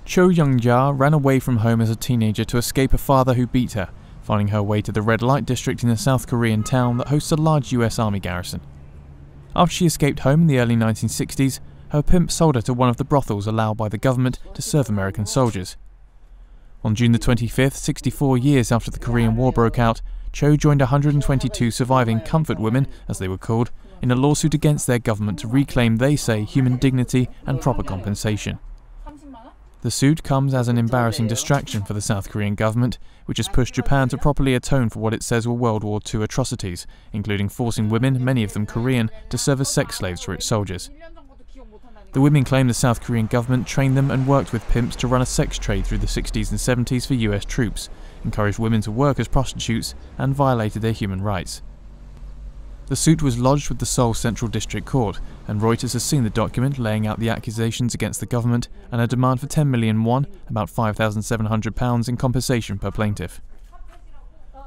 Cho Myung-ja ran away from home as a teenager to escape a father who beat her, finding her way to the red light district in a South Korean town that hosts a large US Army garrison. After she escaped home in the early 1960s, her pimp sold her to one of the brothels allowed by the government to serve American soldiers. On June the 25th, 64 years after the Korean War broke out, Cho joined 122 surviving comfort women, as they were called, in a lawsuit against their government to reclaim, they say, human dignity and proper compensation. The suit comes as an embarrassing distraction for the South Korean government, which has pushed Japan to properly atone for what it says were World War II atrocities, including forcing women, many of them Korean, to serve as sex slaves for its soldiers. The women claim the South Korean government trained them and worked with pimps to run a sex trade through the 60s and 70s for US troops, encouraged women to work as prostitutes, and violated their human rights. The suit was lodged with the Seoul Central District Court, and Reuters has seen the document laying out the accusations against the government and a demand for 10 million won, about £5,700 in compensation per plaintiff.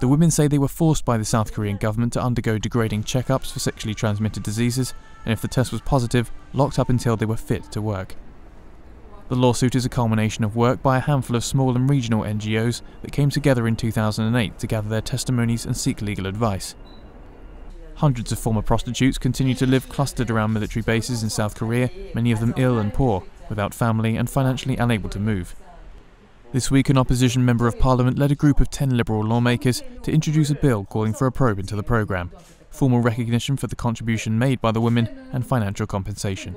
The women say they were forced by the South Korean government to undergo degrading checkups for sexually transmitted diseases, and if the test was positive, locked up until they were fit to work. The lawsuit is a culmination of work by a handful of small and regional NGOs that came together in 2008 to gather their testimonies and seek legal advice. Hundreds of former prostitutes continue to live clustered around military bases in South Korea, many of them ill and poor, without family and financially unable to move. This week, an opposition member of parliament led a group of 10 liberal lawmakers to introduce a bill calling for a probe into the programme, formal recognition for the contribution made by the women, and financial compensation.